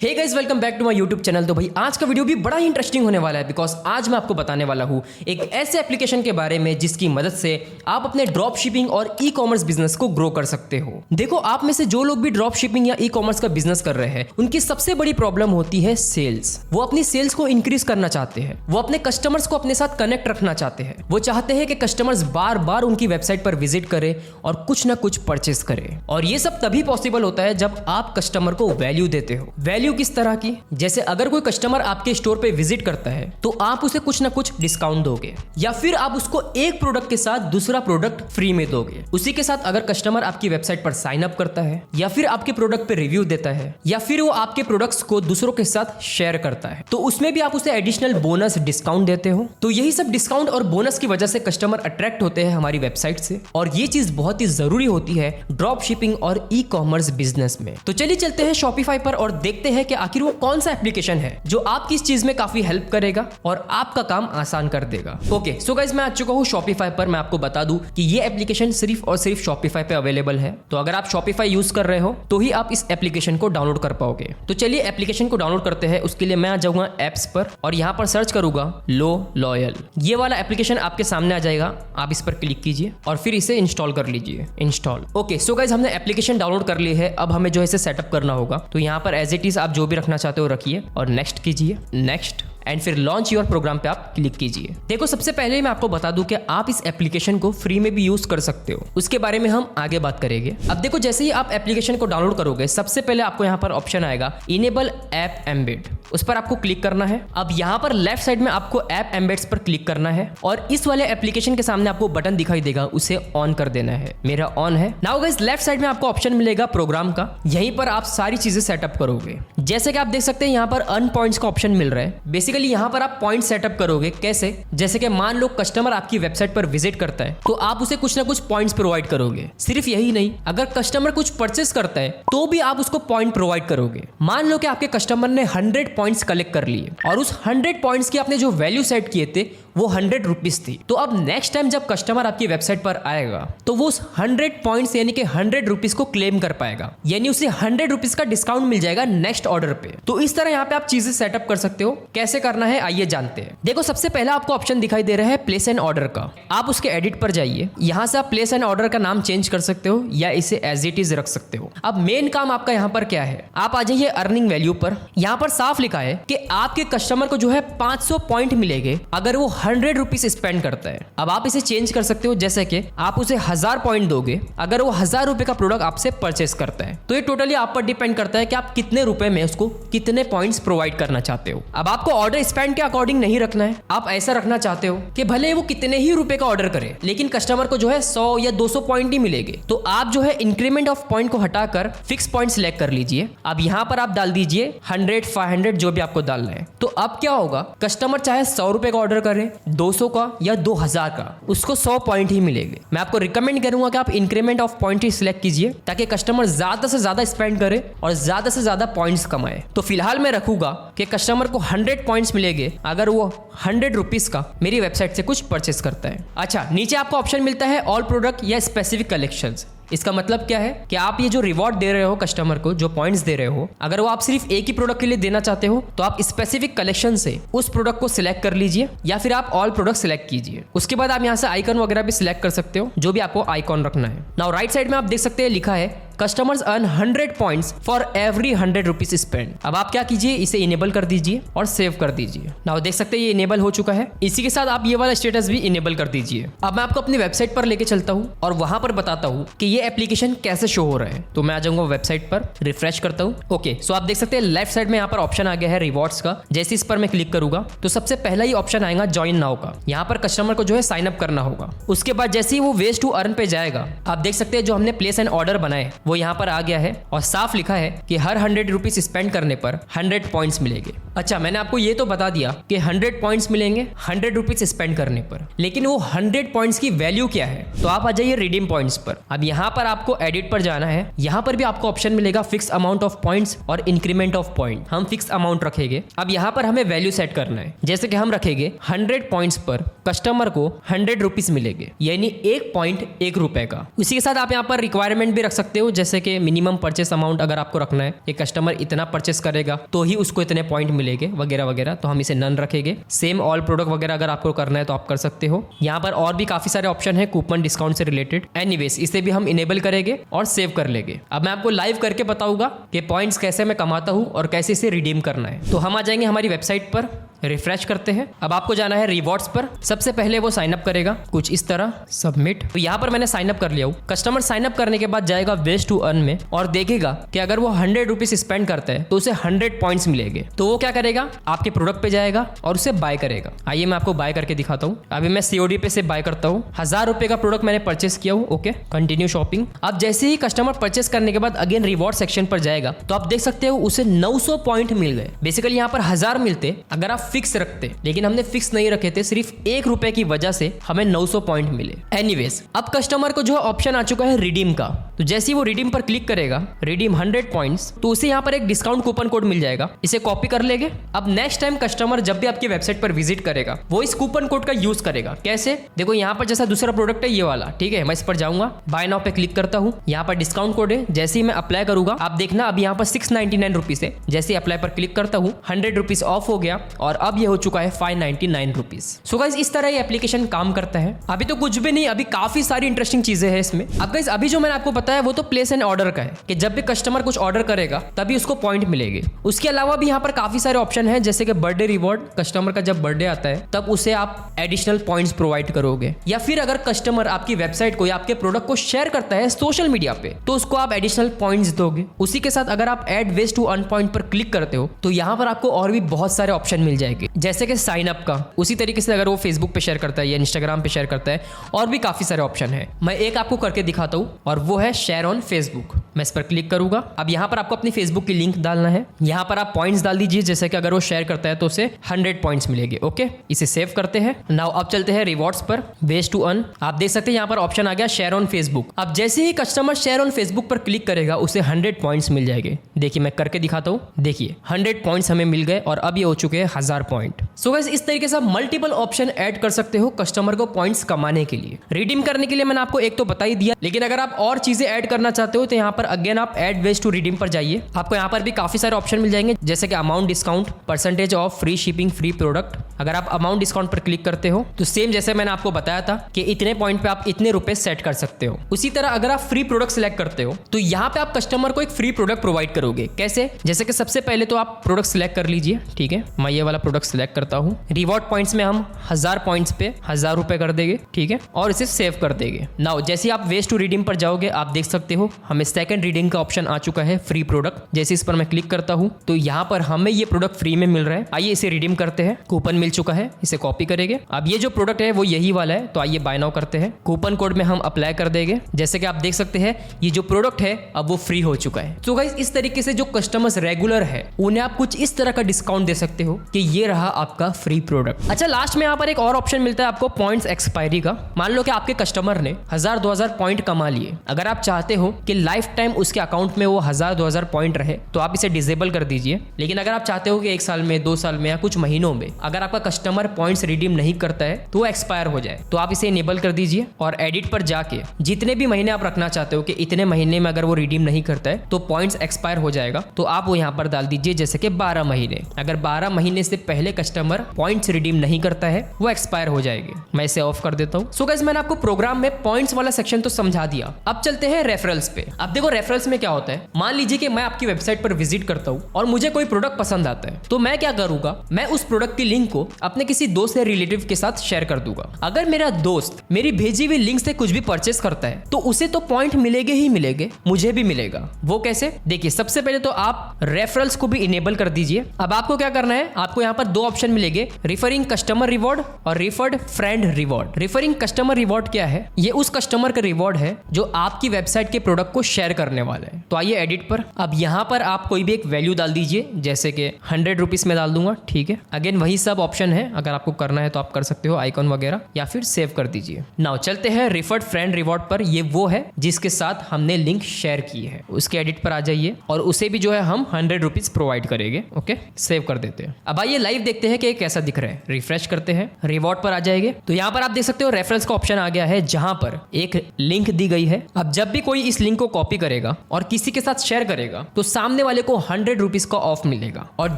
Hey guys, welcome back to my YouTube channel. तो भाई आज का वीडियो भी बड़ा ही इंटरेस्टिंग होने वाला है बिकॉज आज मैं आपको बताने वाला हूँ एक ऐसे एप्लीकेशन के बारे में जिसकी मदद से आप अपने ड्रॉप शिपिंग और ई कॉमर्स बिजनेस को ग्रो कर सकते हो। देखो, आप में से जो लोग भी ड्रॉप शिपिंग या ई कॉमर्स का बिजनेस कर रहे हैं उनकी सबसे बड़ी प्रॉब्लम होती है सेल्स। वो अपनी सेल्स को इंक्रीज करना चाहते हैं, वो अपने कस्टमर्स को अपने साथ कनेक्ट रखना चाहते हैं, वो चाहते हैं कि कस्टमर्स बार बार उनकी वेबसाइट पर विजिट करें और कुछ ना कुछ परचेस करें। और ये सब तभी पॉसिबल होता है जब आप कस्टमर को वैल्यू देते हो। वैल्यू किस तरह की? जैसे अगर कोई कस्टमर आपके स्टोर पे विजिट करता है तो आप उसे कुछ ना कुछ डिस्काउंट दोगे, या फिर आप उसको एक प्रोडक्ट के साथ दूसरा प्रोडक्ट फ्री में दोगे। उसी के साथ अगर कस्टमर आपकी वेबसाइट पर साइन अप करता है, या फिर आपके प्रोडक्ट पे रिव्यू देता है, या फिर वो आपके प्रोडक्ट्स को दूसरों के साथ शेयर करता है, तो उसमें भी आप उसे एडिशनल बोनस डिस्काउंट देते हो। तो यही सब डिस्काउंट और बोनस की वजह से कस्टमर अट्रैक्ट होते हैं हमारी वेबसाइट से, और ये चीज बहुत ही जरूरी होती है ड्रॉप शिपिंग और ई कॉमर्स बिजनेस में। तो चलिए चलते हैं शॉपिफाई पर और देखते हैं कि आखिर वो कौन सा एप्लीकेशन है जो आपकी इस चीज में काफी हेल्प करेगा और आपका काम आसान कर देगा। ओके, सो गाइस, मैं आ चुका हूँ शॉपिफाई पर। मैं आपको बता दूं कि ये एप्लीकेशन सिर्फ और सिर्फ शॉपिफाई पे अवेलेबल है। तो अगर आप शॉपिफाई यूज कर रहे हो तो ही आप इस एप्लीकेशन को डाउनलोड कर पाओगे। तो चलिए एप्लीकेशन को डाउनलोड करते हैं। उसके लिए मैं आ जाऊंगा एप्स पर और यहाँ पर सर्च करूंगा लॉयल। ये वाला एप्लीकेशन आपके सामने आ जाएगा। आप इस पर क्लिक कीजिए और फिर इसे इंस्टॉल कर लीजिए। इंस्टॉल। ओके, सो गाइस, हमने एप्लीकेशन डाउनलोड कर ली है। अब हमें जो है इसे सेटअप करना होगा। तो यहाँ पर एज इट इज आप जो भी रखना चाहते हो रखिए और नेक्स्ट कीजिए, नेक्स्ट, एंड फिर लॉन्च योर प्रोग्राम पे आप क्लिक कीजिए। देखो, सबसे पहले मैं आपको बता दूं कि आप इस एप्लीकेशन को फ्री में भी यूज कर सकते हो। उसके बारे में हम आगे बात करेंगे। अब देखो, जैसे ही आप एप्लीकेशन को डाउनलोड करोगे सबसे पहले आपको यहाँ पर ऑप्शन आएगा इनेबल ऐप एम्बेड। उस पर आपको क्लिक करना है। अब यहाँ पर लेफ्ट साइड में आपको ऐप एम्बेड्स पर क्लिक करना है और इस वाले एप्लीकेशन के सामने आपको बटन दिखाई देगा, उसे ऑन कर देना है। मेरा ऑन है। नाउ गाइस, लेफ्ट साइड में आपको ऑप्शन मिलेगा प्रोग्राम का। यहीं पर आप सारी चीजें सेटअप करोगे। जैसे कि आप देख सकते हैं यहाँ पर अर्न पॉइंट्स का ऑप्शन मिल रहा है। बेसिकली यहाँ पर आप पॉइंट सेटअप करोगे। कैसे? जैसे कि मान लो कस्टमर आपकी वेबसाइट पर विजिट करता है तो आप उसे कुछ ना कुछ पॉइंट्स प्रोवाइड करोगे। सिर्फ यही नहीं, अगर कस्टमर कुछ परचेस करता है तो भी आप उसको पॉइंट प्रोवाइड करोगे। मान लो कि आपके कस्टमर ने 100 पॉइंट्स कलेक्ट कर लिए और उस 100 पॉइंट्स की आपने जो वैल्यू सेट किए थे वो 100 रुपीज थी। तो अब नेक्स्ट टाइम जब कस्टमर आपकी वेबसाइट पर आएगा तो वो उस 100 पॉइंट्स यानी कि 100 रुपीज को क्लेम कर पाएगा, यानी उसे 100 रुपीज का डिस्काउंट मिल जाएगा नेक्स्ट ऑर्डर पे। तो इस तरह यहाँ पे आप चीजें सेटअप कर सकते हो। कैसे करना है आइए जानते हैं। देखो, सबसे पहला आपको ऑप्शन दिखाई दे रहा है प्लेस एन ऑर्डर का। आप उसके एडिट पर जाइए। यहाँ से आप प्लेस एन ऑर्डर का नाम चेंज कर सकते हो या इसे एज इट इज रख सकते हो। अब मेन काम आपका यहाँ पर क्या है? आप आ जाइए अर्निंग वैल्यू पर। यहाँ पर साफ लिखा है कि आपके कस्टमर को जो है 500 पॉइंट मिलेंगे अगर वो 100 रुपीज स्पेंड करता है। अब आप इसे चेंज कर सकते हो, जैसे कि आप उसे 1000 पॉइंट दोगे अगर वो 1000 रुपए का प्रोडक्ट आपसे परचेस करता है। तो ये टोटली आप पर डिपेंड करता है कि आप कितने रुपए में उसको कितने पॉइंट्स प्रोवाइड करना चाहते हो। अब आपको ऑर्डर स्पेंड के अकॉर्डिंग नहीं रखना है। आप ऐसा रखना चाहते हो कि भले वो कितने ही रुपए का ऑर्डर करे लेकिन कस्टमर को जो है 100 या 200 पॉइंट ही मिलेंगे। तो आप जो है इंक्रीमेंट ऑफ पॉइंट को हटाकर फिक्स पॉइंट सिलेक्ट कर लीजिए। अब यहाँ पर आप डाल दीजिए 100, 500 जो भी आपको डालना है। तो अब क्या होगा, कस्टमर चाहे 100 रुपए का ऑर्डर करे, 200 का या 2000 का, उसको 100 पॉइंट ही मिलेंगे। मैं आपको रिकमेंड करूंगा कि आप increment of point he select कीजिए ताकि कस्टमर ज्यादा से ज्यादा स्पेंड करे और ज्यादा से ज्यादा पॉइंट्स कमाए। तो फिलहाल मैं रखूंगा कि कस्टमर को 100 पॉइंट्स मिलेंगे अगर वो 100 रुपीज का मेरी वेबसाइट से कुछ परचेस करता है। अच्छा, नीचे आपको ऑप्शन मिलता है ऑल प्रोडक्ट या स्पेसिफिक कलेक्शंस। इसका मतलब क्या है कि आप ये जो रिवॉर्ड दे रहे हो कस्टमर को, जो पॉइंट्स दे रहे हो, अगर वो आप सिर्फ एक ही प्रोडक्ट के लिए देना चाहते हो तो आप स्पेसिफिक कलेक्शन से उस प्रोडक्ट को सिलेक्ट कर लीजिए या फिर आप ऑल प्रोडक्ट सिलेक्ट कीजिए। उसके बाद आप यहाँ से आइकन वगैरह भी सिलेक्ट कर सकते हो, जो भी आपको आइकॉन रखना है। नाउ राइट साइड में आप देख सकते हैं लिखा है customers earn 100 points for every 100 rupees spend. अब आप क्या कीजिए, इसे इनेबल कर दीजिए और सेव कर दीजिए। नाउ देख सकते हैं ये इनेबल हो चुका है। इसी के साथ आप ये वाला स्टेटस भी इनेबल कर दीजिए। अब मैं आपको अपनी वेबसाइट पर लेके चलता हूँ और वहां पर बताता हूँ कि ये एप्लीकेशन कैसे शो हो रहा है। तो मैं आ जाऊंगा वेबसाइट पर, रिफ्रेश करता हूँ। ओके, सो आप देख सकते हैं लेफ्ट साइड में यहाँ पर ऑप्शन आ गया है रिवॉर्ड्स का। जैसे इस पर मैं क्लिक करूंगा तो सबसे पहला ही ऑप्शन आएगा ज्वाइन नाउ का। यहाँ पर कस्टमर को जो है साइन अप करना होगा। उसके बाद जैसे ही वो वेज टू अर्न पे जाएगा, आप देख सकते हैं जो हमने प्लेस एन ऑर्डर बनाए वो यहाँ पर आ गया है और साफ लिखा है कि हर 100 रुपीज स्पेंड करने पर 100 पॉइंट्स मिलेंगे। अच्छा, मैंने आपको ये तो बता दिया कि 100 पॉइंट्स मिलेंगे 100 रुपीज स्पेंड करने पर, लेकिन वो 100 पॉइंट्स की वैल्यू क्या है? तो आप आ जाइए रिडीम पॉइंट्स पर। अब यहाँ पर आपको एडिट पर जाना है। यहाँ पर भी आपको ऑप्शन मिलेगा फिक्स अमाउंट ऑफ पॉइंट्स और इंक्रीमेंट ऑफ पॉइंट। हम फिक्स अमाउंट रखेंगे। अब यहाँ पर हमें वैल्यू सेट करना है। जैसे कि हम रखेंगे 100 पॉइंट्स पर कस्टमर को 100 रुपीज मिलेंगे, यानी 1 पॉइंट 1 रुपए का। उसी के साथ आप यहाँ पर रिक्वायरमेंट भी रख सकते हो, जैसे कि मिनिमम परचेस अमाउंट अगर आपको रखना है कि कस्टमर इतना परचेस करेगा तो ही उसको इतने पॉइंट मिलेंगे वगैरह वगैरह, तो हम इसे नन रखेंगे। सेम ऑल प्रोडक्ट वगैरह अगर आपको करना है तो आप कर सकते हो। यहाँ पर और भी काफी सारे ऑप्शन है कूपन डिस्काउंट से रिलेटेड। एनीवेज इसे भी हम इनेबल करेंगे और सेव कर लेंगे। अब मैं आपको लाइव करके बताऊंगा कि पॉइंट्स कैसे मैं कमाता हूँ और कैसे इसे रिडीम करना है। तो हम आ जाएंगे हमारी वेबसाइट पर, रिफ्रेश करते हैं। अब आपको जाना है रिवॉर्ड्स पर। सबसे पहले वो साइन अप करेगा कुछ इस तरह, सबमिट। तो यहाँ पर मैंने साइन अप कर लिया हूँ। कस्टमर साइन अप करने के बाद जाएगा वेस्ट टू अर्न में और देखेगा कि अगर वो 100 रुपीज स्पेंड करता है तो उसे 100 पॉइंट्स मिलेंगे। तो वो क्या करेगा, आपके प्रोडक्ट पे जाएगा और उसे बाय करेगा। आइए मैं आपको बाय करके दिखाता हूँ। अभी मैं COD पे से बाय करता हूँ। 1000 रुपए का प्रोडक्ट मैंने परचेस किया हूँ। Okay, continue shopping. अब जैसे ही कस्टमर परचेस करने के बाद अगेन रिवॉर्ड सेक्शन पर जाएगा तो आप देख सकते हो उसे 900 पॉइंट मिल गए। बेसिकली यहाँ पर 1000 मिलते अगर आप फिक्स रखते, लेकिन हमने फिक्स नहीं रखे थे। सिर्फ 1 रुपए की वजह से हमें 900 पॉइंट मिले। एनीवेज अब कस्टमर को जो ऑप्शन आ चुका है रिडीम का, तो जैसे ही वो रिडीम पर क्लिक करेगा, रिडीम 100 पॉइंट्स, तो उसे यहाँ पर एक डिस्काउंट कूपन कोड मिल जाएगा। इसे कॉपी कर लेंगे। अब नेक्स्ट टाइम कस्टमर जब भी आपकी वेबसाइट पर विजिट करेगा वो इस कूपन कोड का यूज करेगा। कैसे? देखो यहाँ पर जैसा दूसरा प्रोडक्ट है ये वाला, ठीक है, मैं इस पर जाऊंगा, बाय नाउ पे क्लिक करता हूँ। यहाँ पर डिस्काउंट कोड है। जैसे ही मैं अप्लाई करूंगा आप देखना अब यहाँ पर 699 रुपीज है। जैसे ही अप्लाई पर क्लिक करता हूँ 100 रुपीज ऑफ हो गया और अब ये हो चुका है 599 रुपीज। सो गाइस इस तरह ये एप्लीकेशन काम करता है। अभी तो कुछ भी नहीं, अभी काफी सारी इंटरेस्टिंग चीजें हैं इसमें। अब गाइस अभी जो मैंने आपको बताया वो तो प्लेस एंड ऑर्डर का है कि जब भी कस्टमर कुछ ऑर्डर करेगा तभी उसको पॉइंट मिलेंगे। उसके अलावा भी यहाँ पर काफी सारे ऑप्शन है, जैसे कि बर्थडे रिवॉर्ड। कस्टमर का जब बर्थडे आता है तब उसे आप एडिशनल पॉइंट्स प्रोवाइड करोगे, या फिर अगर कस्टमर आपकी वेबसाइट को या आपके प्रोडक्ट को शेयर करता है सोशल मीडिया पे तो उसको आप एडिशनल पॉइंट्स दोगे। उसी के साथ अगर आप ad ways to earn point पर क्लिक करते हो तो यहाँ पर आपको और भी बहुत सारे ऑप्शन मिल जाएंगे, जैसे कि साइन अप का। उसी तरीके से अगर वो फेसबुक पे शेयर करता है या इंस्टाग्राम पे शेयर करता है, और भी काफी सारे ऑप्शन है। मैं एक आपको करके दिखाता हूँ और वो है शेयर ऑन फेसबुक। मैं इस पर क्लिक करूंगा। अब यहाँ पर आपको अपनी फेसबुक की लिंक डालना है। यहाँ पर आप पॉइंट्स डाल दीजिए, जैसे कि अगर वो शेयर करता है तो उसे 100 पॉइंट्स मिलेंगे। ओके, इसे सेव करते हैं। नाउ अब चलते हैं रिवॉर्ड्स पर, वेस्ट टू अर्न। आप देख सकते हैं यहाँ पर ऑप्शन आ गया शेयर ऑन फेसबुक। अब जैसे ही कस्टमर शेयर ऑन फेसबुक पर क्लिक करेगा उसे 100 पॉइंट्स मिल जाएंगे। देखिए मैं करके दिखाता हूँ। देखिए 100 पॉइंट्स हमें मिल गए और अब ये हो चुके हैं 1000 पॉइंट। सो गाइस इस तरीके से आप मल्टीपल ऑप्शन ऐड कर सकते हो कस्टमर को पॉइंट्स कमाने के लिए। रिडीम करने के लिए मैंने आपको एक तो बता ही दिया, लेकिन अगर आप और चीजें ऐड करना चाहते हो तो यहाँ पर अगेन आप ऐड वेस्ट टू रिडीम पर जाइए। आपको यहाँ पर भी काफी सारे ऑप्शन मिल जाएंगे, जैसे कि amount discount, percentage of, free shipping, free product. अगर आप अमाउंट डिस्काउंट पर क्लिक करते हो तो सेम जैसे मैंने आपको बताया था कि इतने पॉइंट पे आप इतने रुपए सेट कर सकते हो। उसी तरह अगर आप फ्री प्रोडक्ट सिलेक्ट करते हो तो यहाँ पे आप कस्टमर को एक फ्री प्रोडक्ट प्रोवाइड करोगे। कैसे? जैसे कि सबसे पहले तो आप प्रोडक्ट सिलेक्ट कर लीजिए, ठीक है, मैं ये वाला प्रोडक्ट सिलेक्ट करता हूँ। रिवॉर्ड पॉइंट्स में हम 1000 पॉइंट्स पे 1000 रुपए कर देंगे, ठीक है, और इसे सेव कर देंगे। नाउ जैसे आप वेस्ट टू रिडीम पर जाओगे आप देख सकते हो हमें सेकंड रिडीम का ऑप्शन आ चुका है, फ्री प्रोडक्ट। जैसे इस पर मैं क्लिक करता हूँ तो यहाँ पर हमें ये प्रोडक्ट फ्री में मिल रहा है। आइए इसे रिडीम करते हैं। कूपन मिल चुका है, इसे कॉपी करेंगे। अब ये जो प्रोडक्ट है वो यही वाला है, तो आइए बाय नाउ करते हैं। कूपन कोड में हम अप्लाई कर देंगे। जैसे कि आप देख सकते हैं ये जो प्रोडक्ट है अब वो फ्री हो चुका है। तो गाइस इस तरीके से जो कस्टमर्स रेगुलर है उन्हें आप कुछ इस तरह का डिस्काउंट दे सकते हो कि ये रहा आपका फ्री प्रोडक्ट। अच्छा, लास्ट में यहाँ पर एक और ऑप्शन मिलता है आपको पॉइंट्स एक्सपायरी का। मान लो कि आपके कस्टमर ने 1000-2000 पॉइंट कमा लिए। अगर आप चाहते हो कि लाइफ टाइम उसके अकाउंट में वो 1000-2000 पॉइंट रहे तो आप इसे डिसेबल कर दीजिए। लेकिन अगर आप चाहते हो कि 1 साल में, 2 साल में या कुछ महीनों में अगर आपका कस्टमर पॉइंट्स रिडीम नहीं करता है तो वो एक्सपायर हो जाए, तो आप इसे इनेबल कर दीजिए और एडिट पर जाके जितने भी महीने आप रखना चाहते हो कि इतने महीने में अगर वो रिडीम नहीं करता है तो पॉइंट्स एक्सपायर हो जाएगा, तो आप वो यहाँ पर डाल दीजिए, जैसे कि 12 महीने। अगर 12 महीने से पहले कस्टमर पॉइंट्स रिडीम नहीं करता है वो एक्सपायर हो जाएगी। मैं इसे ऑफ कर देता हूँ। सो गाइस मैंने आपको प्रोग्राम में पॉइंट्स वाला सेक्शन तो समझा दिया। अब चलते हैं रेफरल्स पे। अब देखो रेफरल्स में क्या होता है, मान लीजिए कि मैं आपकी वेबसाइट पर विजिट करता हूँ और मुझे कोई प्रोडक्ट पसंद आता है, तो मैं क्या करूंगा, मैं उस प्रोडक्ट की लिंक को अपने किसी दोस्त या रिलेटिव के साथ शेयर कर दूंगा। अगर मेरा दोस्त मेरी भेजी हुई लिंक से कुछ भी परचेस करता है तो उसे तो पॉइंट मिलेंगे ही मिलेंगे, मुझे भी मिलेगा। वो कैसे? देखिए, सबसे पहले तो आप रेफरल्स को भी इनेबल कर दीजिए। अब आपको क्या करना है, आपको यहाँ पर दो ऑप्शन मिलेंगे, रिफरिंग कस्टमर रिवॉर्ड और referred friend reward. Referring customer reward क्या है? ये उस कस्टमर का रिवॉर्ड है जो आपकी वेबसाइट के प्रोडक्ट को शेयर करने वाला है। तो आइए एडिट पर। अब यहाँ पर आप कोई भी एक वैल्यू डाल दीजिए, जैसे कि 100 रुपीज में डाल दूंगा। ठीक है, अगेन वही सब ऑप्शन है, अगर आपको करना है तो आप कर सकते हो, आइकॉन वगैरह, या फिर सेव कर दीजिए। नाउ चलते हैं रिफर्ड फ्रेंड रिवॉर्ड पर। ये वो है जिसके साथ हमने लिंक शेयर की है, उसके एडिट पर आ जाइए और उसे भी जो है हम 100 रुपीज प्रोवाइड करेंगे। ओके, सेव कर देते हैं। अब आइए लाइव देखते हैं कि कैसा दिख रहा है। रिफ्रेश करते हैं, रिवॉर्ड पर आ जाएंगे तो यहाँ पर आप देख सकते हो रेफरेंस का ऑप्शन आ गया है, जहां पर एक लिंक दी गई है। अब जब भी कोई इस लिंक को कॉपी करेगा और किसी के साथ शेयर करेगा तो सामने वाले को 100 रुपीज का ऑफ मिलेगा, और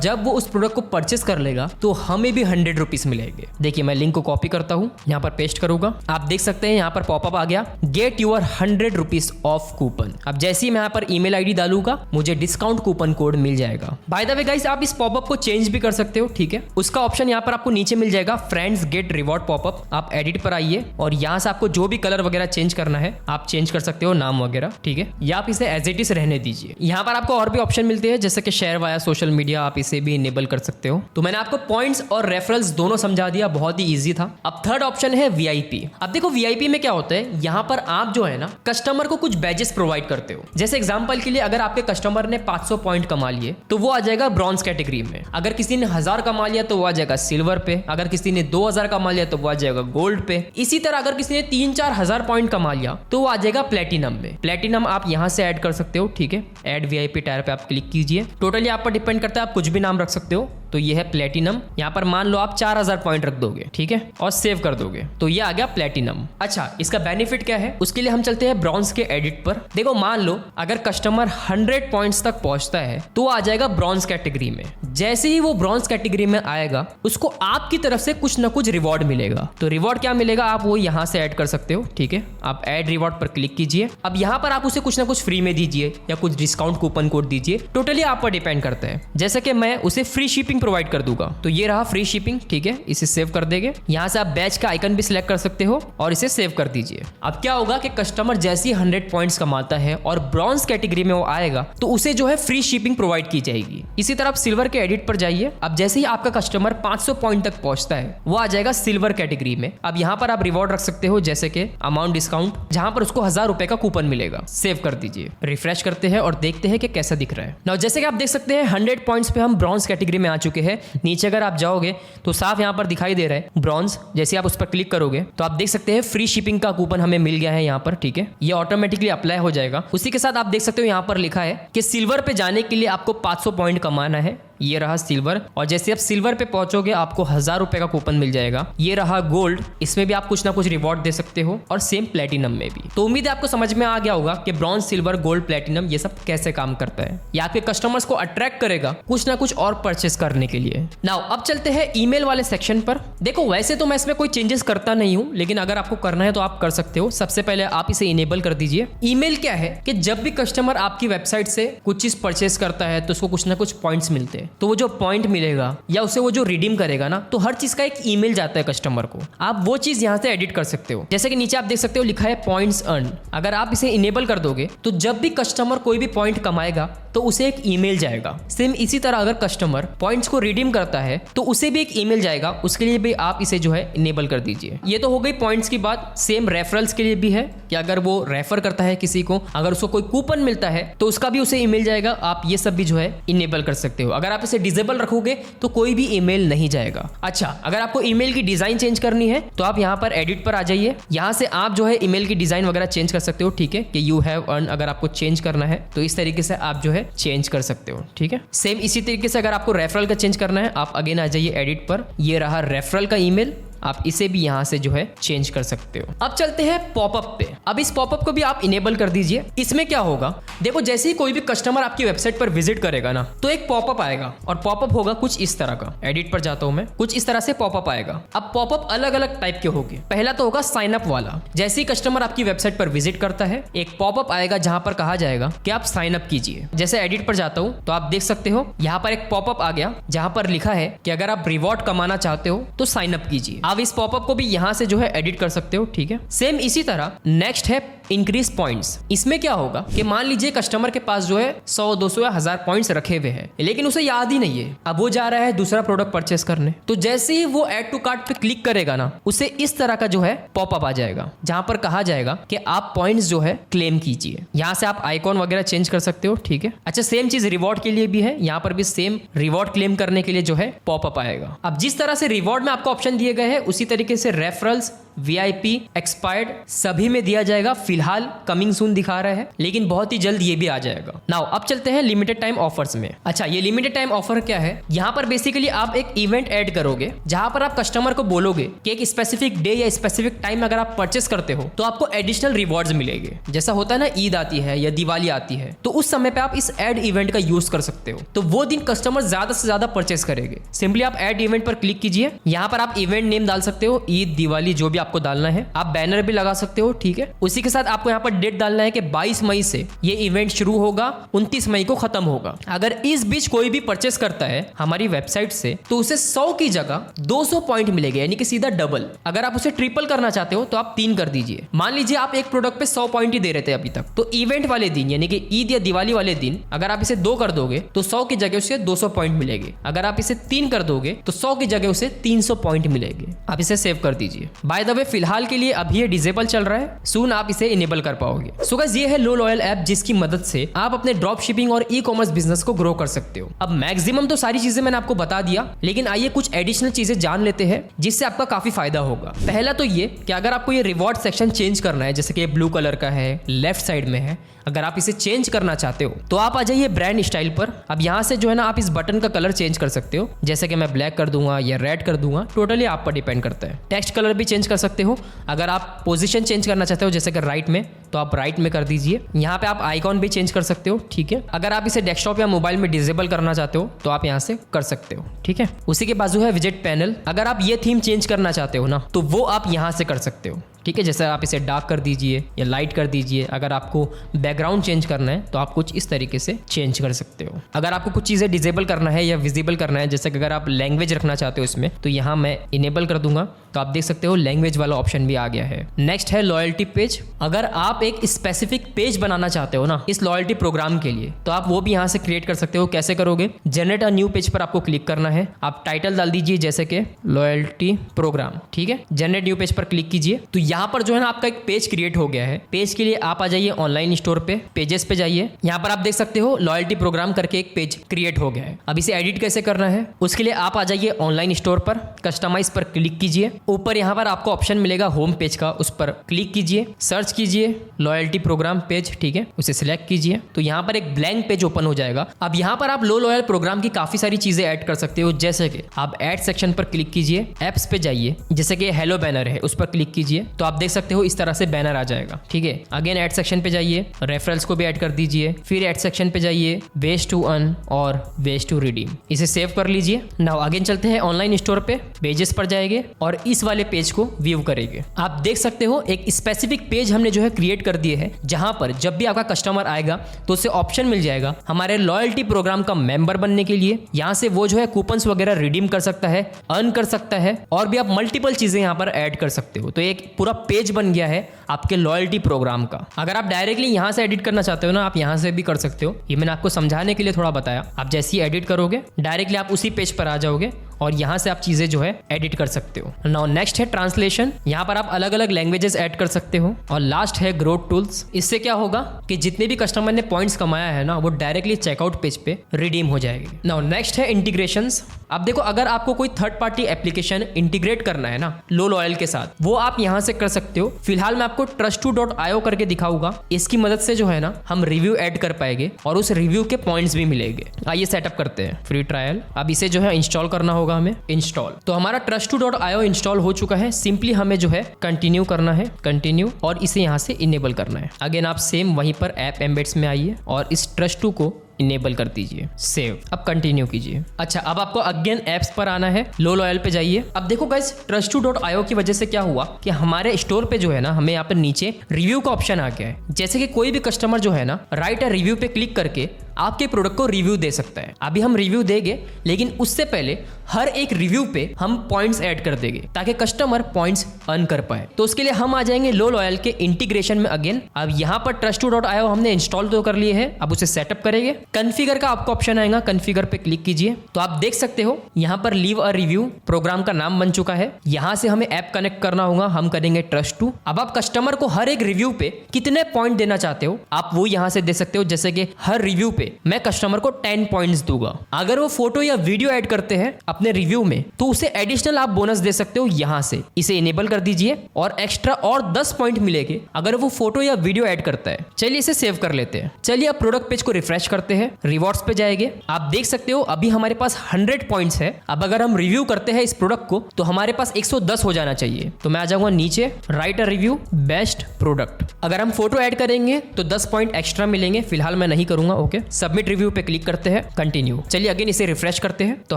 जब वो उस प्रोडक्ट को परचेस कर लेगा तो हमें भी 100 रुपीज मिलेंगे। देखिए, मैं लिंक को कॉपी करता हूँ, यहाँ पर पेस्ट करूंगा। आप देख सकते हैं यहाँ पर पॉपअप आ गया, get your 100 rupees off coupon. अब जैसे ही मैं यहाँ पर ईमेल आईडी डालूंगा मुझे डिस्काउंट कूपन कोड मिल जाएगा। बाय द वे गाइस, आप इस पॉपअप को चेंज भी कर सकते हो। ठीक है, उसका ऑप्शन यहाँ पर आपको नीचे मिल जाएगा, फ्रेंड्स गेट रिवॉर्ड पॉपअप। आप एडिट पर आइए और यहाँ से आपको जो भी कलर वगैरह चेंज करना है आप चेंज कर सकते हो, नाम वगैरह। ठीक है, या आप इसे एज इट इज रहने दीजिए। यहाँ पर आपको और भी ऑप्शन मिलते हैं, जैसे कि शेयर वाया सोशल मीडिया, आप इसे भी इनेबल कर सकते हो। तो मैंने आपको पॉइंट्स और रेफरल्स दोनों समझा दिया, बहुत ही इजी था। अब थर्ड ऑप्शन है वीआईपी। अब देखो वीआईपी में क्या होता है, यहाँ पर आप जो है ना कस्टमर को कुछ बैजेस प्रोवाइड करते हो। जैसे एग्जांपल के लिए, अगर आपके कस्टमर ने 500 पॉइंट कमा लिए तो वो आ जाएगा ब्रॉन्ज कैटेगरी में। अगर किसी ने 1000 कमा लिया तो वो आ जाएगा सिल्वर पे। अगर किसी ने 2000 कमा लिया तो वो आ जाएगा गोल्ड पे। इसी तरह अगर किसी ने 3-4 हजार पॉइंट कमा लिया तो वो आ जाएगा प्लेटिनम में। प्लेटिनम आप यहाँ से ऐड कर सकते हो। ठीक है, ऐड वीआईपी टायर पे आप क्लिक कीजिए। टोटली आप पर डिपेंड करता है, आप कुछ भी नाम रख सकते हो। तो ये है प्लेटिनम। यहाँ पर मान लो आप 4000 पॉइंट रख दोगे, ठीक है, और सेव कर दोगे तो ये आ गया प्लेटिनम। अच्छा, इसका बेनिफिट क्या है, उसके लिए हम चलते हैं ब्रॉन्ज के एडिट पर। देखो, मान लो अगर कस्टमर 100 पॉइंट्स तक पहुंचता है तो आ जाएगा ब्रॉन्ज कैटेगरी में। जैसे ही वो ब्रॉन्ज कैटेगरी में आएगा उसको आपकी तरफ से कुछ ना कुछ रिवॉर्ड मिलेगा। तो रिवॉर्ड क्या मिलेगा आप वो यहाँ से ऐड कर सकते हो। ठीक है, आप ऐड रिवॉर्ड पर क्लिक कीजिए। अब यहाँ पर आप उसे कुछ ना कुछ फ्री में दीजिए या कुछ डिस्काउंट कूपन कोड दीजिए, टोटली आप पर डिपेंड करता है। जैसे कि मैं उसे फ्री शिपिंग प्रोवाइड कर दूंगा तो ये रहा फ्री शिपिंग। ठीक है, इसे सेव कर देंगे। यहाँ से आप बैच का आइकन भी सिलेक्ट कर सकते हो और इसे सेव कर दीजिए। अब क्या होगा कि कस्टमर जैसे ही 100 पॉइंट्स कमाता है और ब्रॉन्ज कैटेगरी में वो आएगा तो उसे जो है फ्री शिपिंग प्रोवाइड की जाएगी। इसी तरह आप सिल्वर के एडिट पर जाइए। अब जैसे ही आपका कस्टमर 500 पॉइंट तक पहुंचता है वो आ जाएगा सिल्वर कैटेगरी में। अब यहाँ पर आप रिवॉर्ड रख सकते हो, जैसे कि अमाउंट डिस्काउंट, जहां पर उसको 1000 रुपए का कूपन मिलेगा। सेव कर दीजिए, रिफ्रेश करते हैं और देखते हैं कि कैसा दिख रहा है। नाउ जैसे कि आप देख सकते हैं 100 पॉइंट्स पे हम ब्रॉन्ज कैटेगरी में आ चुके हैं। नीचे अगर आप जाओगे तो साफ यहाँ पर दिखाई दे रहा है ब्रॉन्ज। जैसे आप उस पर क्लिक करोगे तो आप देख सकते हैं फ्री शिपिंग का कूपन हमें मिल गया है यहाँ पर। ठीक है, ये ऑटोमेटिकली अप्लाई हो जाएगा। उसी के साथ आप देख सकते हो यहाँ पर लिखा है कि सिल्वर पे जाने के लिए आपको 500 पॉइंट कमाना है। ये रहा सिल्वर, और जैसे आप सिल्वर पे पहुंचोगे आपको 1000 रुपए का कूपन मिल जाएगा। ये रहा गोल्ड, इसमें भी आप कुछ ना कुछ रिवॉर्ड दे सकते हो, और सेम प्लेटिनम में भी। तो उम्मीद है आपको समझ में आ गया होगा कि ब्रॉन्ज, सिल्वर, गोल्ड, प्लेटिनम ये सब कैसे काम करता है। ये आपके कस्टमर्स को अट्रैक्ट करेगा कुछ ना कुछ और परचेस करने के लिए। नाउ अब चलते हैं ईमेल वाले सेक्शन पर। देखो, वैसे तो मैं इसमें कोई चेंजेस करता नहीं हूं, लेकिन अगर आपको करना है तो आप कर सकते हो। सबसे पहले आप इसे इनेबल कर दीजिए। ईमेल क्या है कि जब भी कस्टमर आपकी वेबसाइट से कुछ चीज परचेस करता है तो उसको कुछ ना कुछ पॉइंट्स मिलते हैं। तो वो जो पॉइंट मिलेगा या उसे वो जो रिडीम करेगा ना, तो हर चीज का एक ईमेल जाता है कस्टमर को। आप वो चीज यहां से एडिट कर सकते हो। जैसे कि नीचे आप देख सकते हो लिखा है पॉइंट्स अर्न। अगर आप इसे इनेबल कर दोगे तो जब भी कस्टमर कोई भी पॉइंट कमाएगा तो उसे एक ईमेल जाएगा। सेम इसी तरह अगर कस्टमर पॉइंट्स को रिडीम करता है तो उसे भी एक ईमेल जाएगा। उसके लिए भी आप इसे जो है इनेबल कर दीजिए। ये तो हो गई पॉइंट्स की बात। सेम रेफरल्स के लिए भी है कि अगर वो रेफर करता है किसी को, अगर उसको कोई कूपन मिलता है तो उसका भी उसे ईमेल जाएगा। आप ये सब भी जो है इनेबल कर सकते हो। अगर आप इसे डिसेबल रखोगे तो कोई भी ईमेल नहीं जाएगा। अच्छा, अगर आपको ईमेल की डिजाइन चेंज करनी है तो आप यहाँ पर एडिट पर आ जाइए। यहाँ से आप जो है ईमेल की डिजाइन वगैरह चेंज कर सकते हो। ठीक है, कि यू हैव अर्न अगर आपको चेंज करना है तो इस तरीके से आप जो है चेंज कर सकते हो। ठीक है, सेम इसी तरीके से अगर आपको रेफरल का चेंज करना है आप अगेन आ जाइए एडिट पर। ये रहा रेफरल का ईमेल, आप इसे भी यहाँ से जो है चेंज कर सकते हो। अब चलते हैं पॉपअप पे। अब इस पॉपअप को भी आप इनेबल कर दीजिए। इसमें क्या होगा, देखो जैसे ही कोई भी कस्टमर आपकी वेबसाइट पर विजिट करेगा ना, तो एक पॉपअप आएगा और पॉपअप होगा कुछ इस तरह का। एडिट पर जाता हूं मैं, कुछ इस तरह से पॉपअप आएगा। अब पॉपअप अलग अलग टाइप के होंगे। पहला तो होगा साइन अप वाला। जैसे ही कस्टमर आपकी वेबसाइट पर विजिट करता है, एक पॉपअप आएगा जहां पर कहा जाएगा कि आप साइन अप कीजिए। जैसे एडिट पर जाता हूं तो आप देख सकते हो यहाँ पर एक पॉपअप आ गया जहां पर लिखा है कि अगर आप रिवॉर्ड कमाना चाहते हो तो साइन अप कीजिए। आप इस पॉपअप को भी यहाँ से जो है एडिट कर सकते हो, ठीक है। सेम इसी तरह नेक्स्ट है इंक्रीज पॉइंट्स। इसमें क्या होगा कि मान लीजिए कस्टमर के पास जो है 100, 200 या 1000 पॉइंट्स रखे हुए हैं, लेकिन उसे याद ही नहीं है। अब वो जा रहा है दूसरा प्रोडक्ट परचेस करने, तो जैसे ही वो ऐड टू कार्ट पे क्लिक करेगा ना, उसे इस तरह का जो है पॉपअप आ जाएगा जहां पर कहा जाएगा कि आप पॉइंट्स जो है क्लेम कीजिए। यहाँ से आप आइकॉन वगैरह चेंज कर सकते हो, ठीक है। अच्छा, सेम चीज रिवॉर्ड के लिए भी है। यहाँ पर भी सेम रिवॉर्ड क्लेम करने के लिए जो है पॉपअप आएगा। अब जिस तरह से रिवॉर्ड में आपको ऑप्शन दिए गए हैं, उसी तरीके से रेफरल्स, VIP, एक्सपायर्ड सभी में दिया जाएगा। फिलहाल कमिंग सून दिखा रहा है, लेकिन बहुत ही जल्द ये भी आ जाएगा। नाउ अब चलते हैं लिमिटेड टाइम ऑफर्स में। अच्छा, ये लिमिटेड टाइम ऑफर क्या है? यहाँ पर बेसिकली आप एक इवेंट ऐड करोगे जहां पर आप कस्टमर को बोलोगे कि एक स्पेसिफिक डे या स्पेसिफिक टाइम अगर आप परचेस करते हो तो आपको एडिशनल रिवॉर्ड्स मिलेंगे। जैसा होता है ना, ईद आती है या दिवाली आती है, तो उस समय पे आप इस एड इवेंट का यूज कर सकते हो। तो वो दिन कस्टमर ज्यादा से ज्यादा परचेस करेंगे। सिंपली आप एड इवेंट पर क्लिक कीजिए। यहाँ पर आप इवेंट नेम डाल सकते हो, ईद, दिवाली, जो भी आपको डालना है। आप बैनर भी लगा सकते हो, ठीक है। उसी के साथ आपको यहाँ पर डेट डालना है कि 22 मई से ये इवेंट शुरू होगा, 29 मई को खत्म होगा। अगर इस बीच कोई भी परचेस करता है हमारी वेबसाइट से, तो उसे 100 की जगह 200 पॉइंट मिलेंगे, यानी कि सीधा डबल। अगर आप उसे ट्रिपल करना चाहते हो तो आप 3 कर दीजिए। मान लीजिए आप एक प्रोडक्ट पे 100 पॉइंट ही दे रहे थे अभी तक, तो इवेंट वाले दिन यानी कि ईद या दिवाली वाले दिन अगर आप इसे 2 कर दोगे तो 100 की जगह उसे 200 पॉइंट मिलेंगे। अगर आप इसे 3 कर दोगे तो 100 की जगह उसे 300 पॉइंट मिलेंगे। आप इसे सेव कर दीजिए। बाय द वे, फिलहाल के लिए अभी ये डिसेबल चल रहा है, सून आप इसे इनेबल कर पाओगे। सो गाइस, ये है लोलॉयल ऐप जिसकी मदद से आप अपने ड्रॉप शिपिंग और ई कॉमर्स बिजनेस को ग्रो कर सकते हो। अब मैक्सिमम तो सारी चीजें मैंने आपको बता दिया, लेकिन आइए कुछ एडिशनल चीजें जान लेते हैं जिससे आपका काफी फायदा होगा। पहला तो ये कि अगर आपको ये रिवॉर्ड सेक्शन चेंज करना है, जैसे कि ब्लू कलर का है, लेफ्ट साइड में है, अगर आप इसे चेंज करना चाहते हो तो आप आ जाइए ब्रांड स्टाइल पर। अब यहाँ से जो है ना, आप इस बटन का कलर चेंज कर सकते हो, जैसे कि मैं ब्लैक कर दूंगा या रेड कर दूंगा, टोटली आप पर डिपेंड करता है। टेक्स्ट कलर भी चेंज कर सकते हो। अगर आप पोजीशन चेंज करना चाहते हो, जैसे कि राइट में, तो आप राइट में कर दीजिए। यहाँ पे आप आइकॉन भी चेंज कर सकते हो, ठीक है। अगर आप इसे डेस्कटॉप या मोबाइल में डिसेबल करना चाहते हो तो आप यहाँ से कर सकते हो, ठीक है। उसी के बाजू है विजेट पैनल। अगर आप ये थीम चेंज करना चाहते हो ना, तो वो आप यहाँ से कर सकते हो, ठीक है। जैसे आप इसे डार्क कर दीजिए या लाइट कर दीजिए। अगर आपको बैकग्राउंड चेंज करना है तो आप कुछ इस तरीके से चेंज कर सकते हो। अगर आपको कुछ चीज़ें डिसेबल करना है या विजिबल करना है, जैसे कि अगर आप लैंग्वेज रखना चाहते हो इसमें, तो यहाँ मैं इनेबल कर दूंगा, तो आप देख सकते हो लैंग्वेज वाला ऑप्शन भी आ गया है। नेक्स्ट है लॉयल्टी पेज। अगर आप एक स्पेसिफिक पेज बनाना चाहते हो ना इस लॉयल्टी प्रोग्राम के लिए, तो आप वो भी यहाँ से क्रिएट कर सकते हो। कैसे करोगे? जनरेट अ न्यू पेज पर आपको क्लिक करना है। आप टाइटल डाल दीजिए, जैसे कि लॉयल्टी प्रोग्राम, ठीक है। जनरेट न्यू पेज पर क्लिक कीजिए, तो यहाँ पर जो है ना आपका एक पेज क्रिएट हो गया है। पेज के लिए आप आ जाइए ऑनलाइन स्टोर पे, पेजेस पे जाइए। यहाँ पर आप देख सकते हो लॉयल्टी प्रोग्राम करके एक पेज क्रिएट हो गया है। अब इसे एडिट कैसे करना है, उसके लिए आप आ जाइए ऑनलाइन स्टोर पर, कस्टमाइज पर क्लिक कीजिए। ऊपर यहाँ पर आपको ऑप्शन मिलेगा होम पेज का, उस पर क्लिक कीजिए, सर्च कीजिए लॉयल्टी प्रोग्राम पेज, ठीक है, उसे सिलेक्ट कीजिए। तो यहाँ पर एक ब्लैंक पेज ओपन हो जाएगा। अब यहाँ पर आप लो लॉयल प्रोग्राम की काफी सारी चीजें ऐड कर सकते हो, जैसे कि आप ऐड सेक्शन पर क्लिक कीजिए, एप्स पे जाइए, जैसे कि हेलो बैनर है उस पर क्लिक कीजिए, तो आप देख सकते हो इस तरह से बैनर आ जाएगा, ठीक है। अगेन ऐड सेक्शन पे जाइए, रेफरल्स को भी ऐड कर दीजिए, फिर ऐड सेक्शन पे जाइए, वेज टू अर्न और वेज टू रिडीम, इसे सेव कर लीजिए। नाउ अगेन चलते हैं ऑनलाइन स्टोर पे, पेजेस पर जाएंगे और इस वाले पेज को व्यू करेंगे। आप देख सकते हो एक स्पेसिफिक पेज हमने जो है क्रिएट कर दिए है, जहां पर जब भी आपका कस्टमर आएगा तो उसे ऑप्शन मिल जाएगा हमारे लॉयल्टी प्रोग्राम का मेंबर बनने के लिए। यहाँ से वो जो है कूपन्स वगैरह रिडीम कर सकता है, अर्न कर सकता है, और भी आप मल्टीपल चीजें यहाँ पर ऐड कर सकते हो। तो एक पूरा पेज बन गया है आपके लॉयल्टी प्रोग्राम का। अगर आप डायरेक्टली यहाँ से एडिट करना चाहते हो ना, आप यहाँ से भी कर सकते हो। ये मैंने आपको समझाने के लिए थोड़ा बताया। आप जैसे ही एडिट करोगे डायरेक्टली आप उसी पेज पर आ जाओगे और यहाँ से आप चीजें जो है एडिट कर सकते हो। नाउ नेक्स्ट है ट्रांसलेशन। यहाँ पर आप अलग अलग लैंग्वेजेस ऐड कर सकते हो। और लास्ट है ग्रोथ टूल्स। इससे क्या होगा कि जितने भी कस्टमर ने पॉइंट्स कमाया है ना, वो डायरेक्टली चेकआउट पेज पे रिडीम हो जाएगी। नाउ नेक्स्ट है इंटीग्रेशंस। अब देखो, अगर आपको कोई थर्ड पार्टी एप्लीकेशन इंटीग्रेट करना है ना loloyal के साथ, वो आप यहाँ से कर सकते हो। फिलहाल मैं आपको trust2.io करके दिखाऊंगा। इसकी मदद से जो है ना हम रिव्यू ऐड कर पाएंगे और उस रिव्यू के पॉइंट्स भी मिलेंगे। आइए सेटअप करते हैं फ्री ट्रायल। अब इसे जो है इंस्टॉल करना होगा हमें। इंस्टॉल, तो हमारा trust2.io इंस्टॉल हो चुका है। सिंपली हमें जो है कंटिन्यू करना है, कंटिन्यू, और इसे यहाँ से इनेबल करना है। अगेन आप सेम वहीं पर ऐप एम्बेड्स में आइए और इस trust2 को इनेबल कर दीजिए, सेव। अब कंटिन्यू कीजिए। अच्छा, अब आपको अगेन एप्स पर आना है, loloyal पे जाइए। अब देखो गाइस, trust2.io की वजह से क्या हुआ कि हमारे स्टोर पे जो है ना हमें यहाँ पर नीचे रिव्यू का ऑप्शन आ गया है। जैसे कि कोई भी कस्टमर जो है ना राइट अ रिव्यू पे क्लिक करके आपके प्रोडक्ट को रिव्यू दे सकता है। अभी हम रिव्यू देंगे, लेकिन उससे पहले हर एक रिव्यू पे हम पॉइंट्स ऐड कर देंगे ताकि कस्टमर पॉइंट्स अर्न कर पाए। तो उसके लिए हम आ जाएंगे loloyal के इंटीग्रेशन में अगेन। अब यहाँ पर trust2.io हमने इंस्टॉल तो कर लिए है, अब उसे सेटअप करेंगे। कॉन्फ़िगर का आपको ऑप्शन आएगा, कॉन्फ़िगर पे क्लिक कीजिए। तो आप देख सकते हो यहाँ पर लीव अ रिव्यू प्रोग्राम का नाम बन चुका है। यहाँ से हमें ऐप कनेक्ट करना होगा, हम करेंगे trust2। अब आप कस्टमर को हर एक रिव्यू पे कितने पॉइंट देना चाहते हो आप वो यहाँ से दे सकते हो। जैसे कि हर रिव्यू पे मैं कस्टमर को 10 पॉइंट्स दूंगा। अगर वो फोटो या वीडियो ऐड करते हैं अपने रिव्यू में तो उसे एडिशनल आप बोनस दे सकते हो। यहाँ से इसे इनेबल कर दीजिए और एक्स्ट्रा और 10 पॉइंट मिलेंगे अगर वो फोटो या वीडियो ऐड करता है। चलिए इसे सेव कर लेते हैं। चलिए अब प्रोडक्ट पेज को रिफ्रेश करते हैं, रिवॉर्ड्स पे जाएंगे। आप देख सकते हो अभी हमारे पास 100 पॉइंट्स है। अब अगर हम रिव्यू करते हैं इस प्रोडक्ट को तो हमारे पास 110 हो जाना चाहिए। तो मैं आ जाऊंगा नीचे, right a review best product. अगर हम फोटो ऐड करेंगे तो 10 पॉइंट एक्स्ट्रा मिलेंगे। फिलहाल मैं नहीं करूंगा। ओके, सबमिट रिव्यू पे क्लिक करते हैं, कंटिन्यू। चलिए अगेन इसे रिफ्रेश करते हैं तो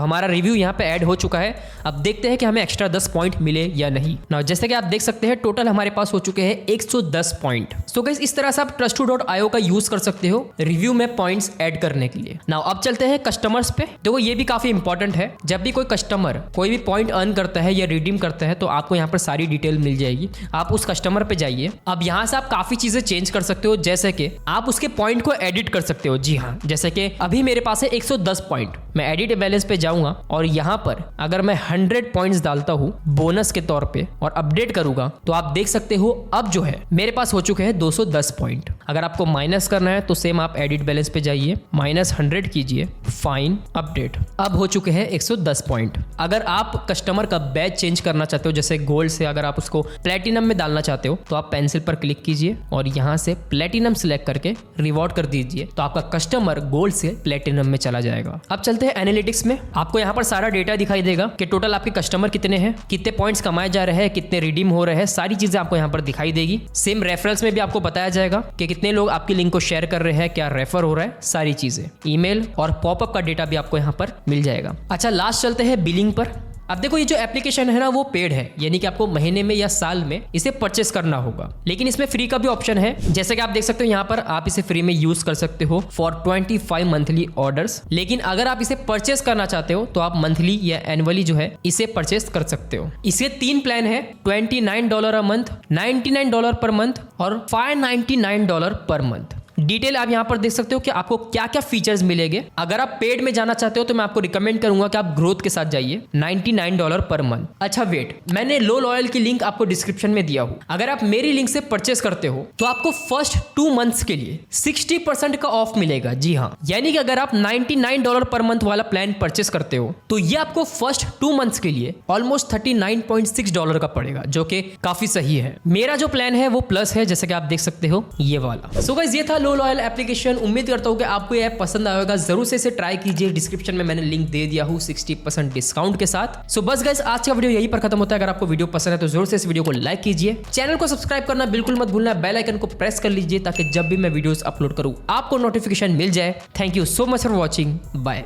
हमारा रिव्यू यहाँ पे ऐड हो चुका है। अब देखते हैं कि हमें एक्स्ट्रा 10 पॉइंट मिले या नहीं। नाउ जैसे कि आप देख सकते हैं टोटल हमारे पास हो चुके हैं 110 पॉइंट। सो गाइस, इस तरह से आप trust2.io का यूज कर सकते हो रिव्यू में पॉइंट्स ऐड करने के लिए। नाउ अब चलते हैं कस्टमर्स पे। देखो ये भी काफी इंपॉर्टेंट है। जब भी कोई कस्टमर कोई भी पॉइंट अर्न करता है या रिडीम करता है तो आपको यहाँ पर सारी डिटेल मिल जाएगी। आप उस कस्टमर पे जाइए। अब यहाँ से आप काफी चीजें चेंज कर सकते हो, जैसे कि आप उसके पॉइंट को एडिट कर सकते हो। जी हाँ, जैसे कि अभी मेरे पास है 110 पॉइंट। मैं एडिट बैलेंस पे जाऊंगा और यहाँ पर अगर मैं 100 पॉइंट्स डालता हूँ बोनस के तौर पे और अपडेट करूंगा तो आप देख सकते हो अब जो है मेरे पास हो चुके हैं 210 पॉइंट। अगर आपको माइनस करना है तो सेम आप एडिट बैलेंस पे जाइए, -100 कीजिए, फाइन, अपडेट। अब हो चुके हैं 110 पॉइंट। अगर आप कस्टमर का बैच चेंज करना चाहते हो, जैसे गोल्ड से अगर आप उसको प्लेटिनम में डालना चाहते हो तो आप पेंसिल पर क्लिक कीजिए और यहाँ से प्लेटिनम सिलेक्ट करके रिवॉर्ड कर दीजिए तो आपका कस्टमर गोल्ड से प्लेटिनम में चला जाएगा। अब चलते हैं एनालिटिक्स में। आपको यहाँ पर सारा डेटा दिखाई देगा कि टोटल आपके कस्टमर कितने हैं, कितने पॉइंट्स कमाए जा रहे हैं, कितने रिडीम हो रहे हैं, सारी चीजें आपको यहाँ पर दिखाई देगी। सेम रेफरल्स में भी आपको बताया जाएगा कि कितने लोग आपकी लिंक को शेयर कर रहे हैं, क्या रेफर हो रहा है, सारी चीजें। ईमेल और पॉपअप का डेटा भी आपको यहाँ पर मिल जाएगा। अच्छा, लास्ट चलते हैं बिलिंग पर। अब देखो ये जो एप्लीकेशन है ना वो पेड है, यानी कि आपको महीने में या साल में इसे परचेस करना होगा, लेकिन इसमें फ्री का भी ऑप्शन है। जैसे कि आप देख सकते हो यहाँ पर आप इसे फ्री में यूज कर सकते हो फॉर 25 मंथली ऑर्डर्स। लेकिन अगर आप इसे परचेस करना चाहते हो तो आप मंथली या एनुअली जो है इसे परचेस कर सकते हो। इसके 3 प्लान है, $29 अ मंथ, $99 पर मंथ और $599 पर मंथ। डिटेल आप यहाँ पर देख सकते हो कि आपको क्या क्या फीचर्स मिलेंगे। अगर आप पेड में जाना चाहते हो तो मैं आपको रिकमेंड करूंगा कि आप ग्रोथ के साथ जाइए, $99 पर मंथ। अच्छा वेट, मैंने loloyal की लिंक आपको डिस्क्रिप्शन में दिया हूं। अगर आप मेरी लिंक से परचेस करते हो तो आपको फर्स्ट 2 मंथ्स के लिए 60% का ऑफ मिलेगा। जी हाँ, यानी कि अगर आप $99 पर मंथ वाला प्लान परचेस करते हो तो ये आपको फर्स्ट 2 मंथ्स के लिए ऑलमोस्ट $39.6 का पड़ेगा, जो कि काफी सही है। मेरा जो प्लान है वो प्लस है, जैसे कि आप देख सकते हो ये वाला। सो गाइस, ये था loloyal एप्लीकेशन। उम्मीद करता हूँ कि आपको ये ऐप पसंद आएगा। जरूर से इसे ट्राई कीजिए, डिस्क्रिप्शन में मैंने लिंक दे दिया हूँ 60% डिस्काउंट के साथ। सो बस गाइस, आज का वीडियो यहीं पर खत्म होता है। अगर आपको वीडियो पसंद है तो जरूर से इस वीडियो को लाइक कीजिए, चैनल को सब्सक्राइब करना बिल्कुल मत भूलना, बेल आइकन को प्रेस कर लीजिए ताकि जब भी मैं वीडियोस अपलोड करूँ आपको नोटिफिकेशन मिल जाए। Thank you so much for watching, bye.